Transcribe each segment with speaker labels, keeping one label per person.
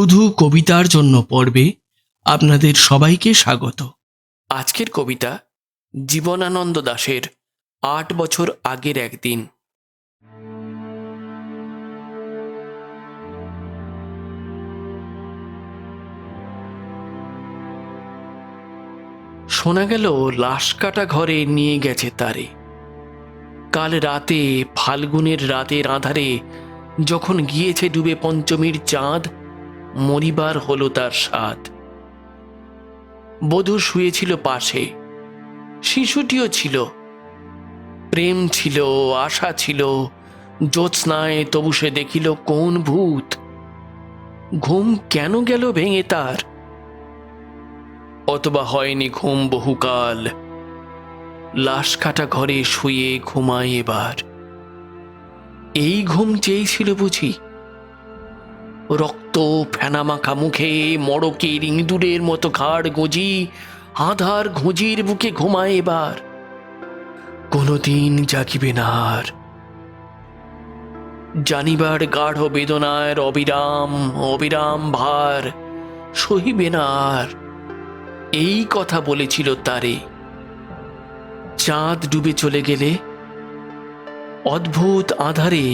Speaker 1: শুধু কবিতার জন্য পর্বে আপনাদের সবাইকে স্বাগত। আজকের কবিতা জীবনানন্দ দাশের ৮ বছর আগের একদিন। শোনা গেল লাশ কাটা ঘরে নিয়ে গেছে তারে। কাল রাতে ফাল্গুনের রাতের আঁধারে যখন গিয়েছে ডুবে পঞ্চমীর চাঁদ, মরিবার হলো তার স্বাদ। বধূ শুয়েছিল পাশে, শিশুটিও ছিল, প্রেম ছিল, আশা ছিল, জ্যোৎস্নায় তবু সে দেখিল কোন ভূত। ঘুম কেন গেল ভেঙে তার, অথবা হয়নি ঘুম বহুকাল। লাশ কাটা ঘরে শুয়ে ঘুমায় এবার। এই ঘুম চেয়েছিল বুঝি? রক্ত ফেনা মাখা মুখে মড়কের ইঁদুরের মতো ঘাড় গজি আধার ঘুঁজির বুকে ঘুমায় এবার। কোনদিন জাগিবে না আর। জানিবার গাঢ় বেদনার অবিরাম অবিরাম ভার সহিবে না আর। এই কথা বলেছিল তারে। চাঁদ ডুবে চলে গেলে অদ্ভুত আঁধারে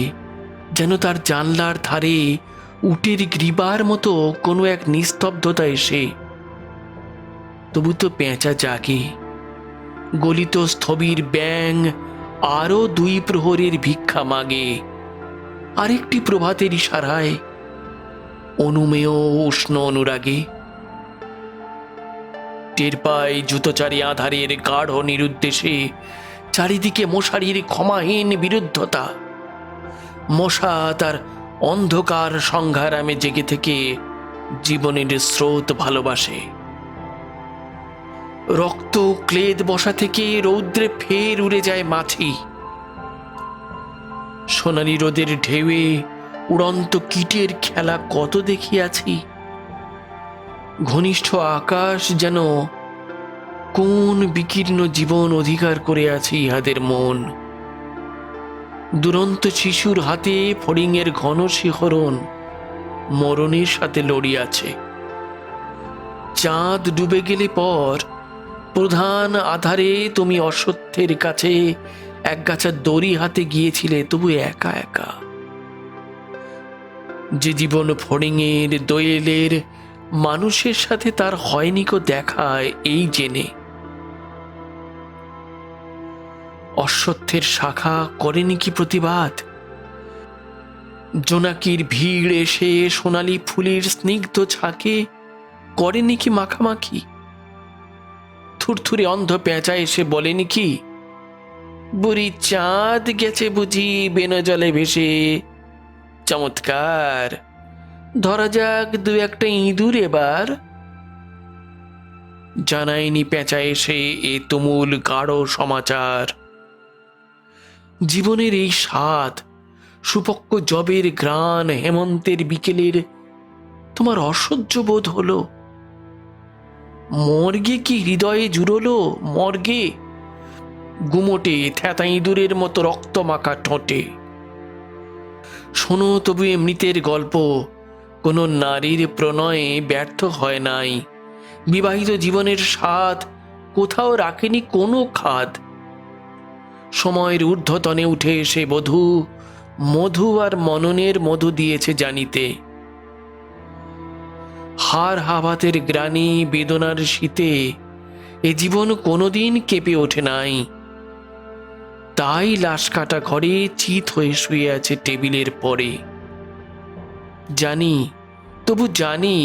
Speaker 1: যেন তার জানলার ধারে উটের গ্রীবার মতো কোনো এক নিস্তব্ধতা এসে। তবু তো পেঁচা জাগে, গলিত স্থবির ব্যাং আরো ২ প্রহরের ভিক্ষা মাগে। আরেকটি প্রভাতের ইশারায় অনুমেয় উষ্ণ অনুরাগে। টের পায় জুতোচারী আধারের গাঢ় নিরুদ্দেশে চারিদিকে মশারির ক্ষমাহীন বিরুদ্ধতা। মশা তার অন্ধকার সংঘারামে জেগে থেকে জীবনের স্রোত ভালোবাসে। রক্ত ক্লেদ বসা থেকে রৌদ্রে ফের উড়ে যায় মাছি। সোনালি রোদের ঢেউয়ে উড়ন্ত কীটের খেলা কত দেখিয়াছি। ঘনিষ্ঠ আকাশ যেন কোন বিকীর্ণ জীবন অধিকার করে আছে ইহাদের মন। দুরন্ত শিশুর হাতে ফড়িংয়ের ঘন শিহরণ মরণের সাথে লড়িয়াছে। চাঁদ ডুবে গেলে পর প্রধান আধারে তুমি অসত্যের কাছে একগাছা দড়ি হাতে গিয়েছিলে, তবু একা একা। যে জীবন ফড়িংয়ের দোয়েলের মানুষের সাথে তার হয়নি কো দেখায় এই জেনে। অশ্বত্থের শাখা করেনি কি প্রতিবাদ? জোনাকির ভিড় এসে সোনালি ফুলের স্নিগ্ধ ছাকে করেনি কি মাখামাখি? থুরথুরে অন্ধ পেঁচা এসে বলেনি কি, বুড়ি চাঁদ গেছে বুঝি বেনো জলে ভেসে? চমৎকার, ধরা যাক ২-১টা ইঁদুর এবার। জানায়নি পেঁচা এসে এ তুমুল গাঢ় সমাচার। জীবনের এই স্বাদ, সুপক্ক জবের ঘ্রাণ, হেমন্তের বিকেলের তোমার অসহ্য বোধ হলো? মর্গে কি হৃদয়ে জুড়লো? মর্গে গুমোটে থ্যাতা ইঁদুরের মতো রক্ত মাখা ঠোঁটে। শোনো তবু মৃতের গল্প, কোনো নারীর প্রণয়ে ব্যর্থ হয় নাই। বিবাহিত জীবনের স্বাদ কোথাও রাখেনি কোনো খাদ। সময়ের ঊর্ধ্বতনে উঠে এসে বধূ মধু আর মননের মধু দিয়েছে জানিতে। হার হাবাতের গ্রানি বেদনার শীতে এ জীবন কোনোদিন কেঁপে ওঠে নাই। তাই লাশ কাটা ঘরে চিত হয়ে শুয়ে আছে টেবিলের পরে। জানি, তবু জানি,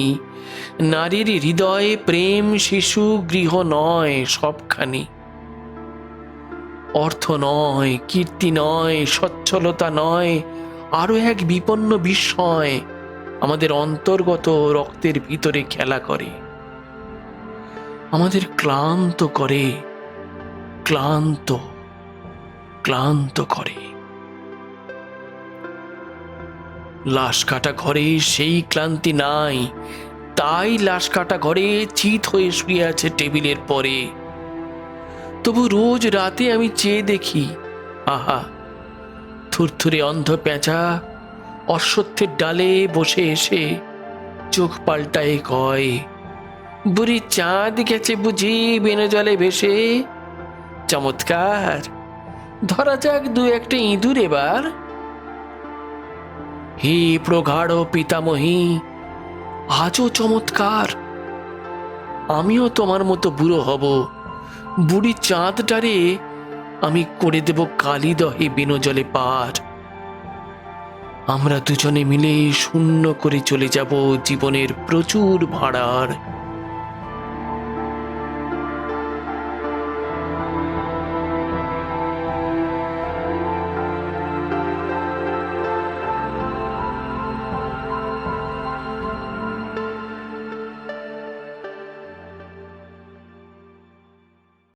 Speaker 1: নারীর হৃদয়ে প্রেম শিশু গৃহ নয় সবখানি। অর্থ নয়, কীর্তি নয়, সচ্ছলতা নয়, আরো এক বিপন্ন বিস্ময় আমাদের অন্তর্গত রক্তের ভিতরে খেলা করে, আমাদের ক্লান্ত করে, ক্লান্ত ক্লান্ত করে। লাশ কাটা ঘরে সেই ক্লান্তি নাই, তাই লাশ কাটা ঘরে চিত হয়ে শুয়ে আছে টেবিলের পরে। তবু রোজ রাতে আমি চেয়ে দেখি, আহা, থুরথুরে অন্ধ পেঁচা অশ্বত্থের ডালে বসে এসে চোখ পাল্টায় কয়, বুড়ি চাঁদ গেছে বুঝি বিনা জলে ভেসে? চমৎকার, ধরা যাক দু একটা ইঁদুর এবার। হে প্রগাঢ় পিতামহী, আজও চমৎকার। আমিও তোমার মতো বুড়ো হব, বুড়ি চাঁদটারে আমি করে দেব কালি দহে বিনো জলে পার। আমরা দুজনে মিলে শূন্য করে চলে যাব জীবনের প্রচুর ভাড়ার